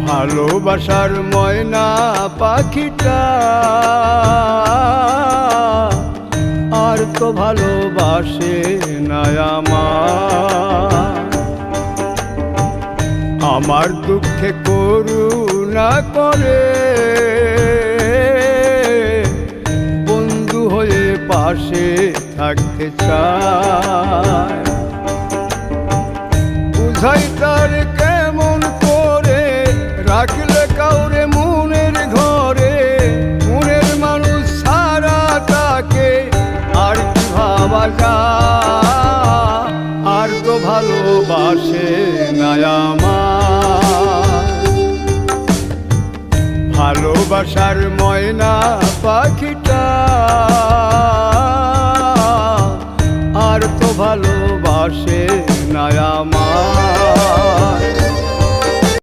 ভালোবাসার ময়না পাখিটা আর তো ভালোবাসে না আমার দুঃখে করুণা করে বন্ধু হয়ে পাশে থাকতে চায়। বুঝাই তার কেমন করে রাখলে কাউরে মনের ঘরে, মনের মানুষ সারা তাকে আর কি ভাবা যায়, আর তো ভালোবাসে না ভালোবাসার ময়না পাখিটা।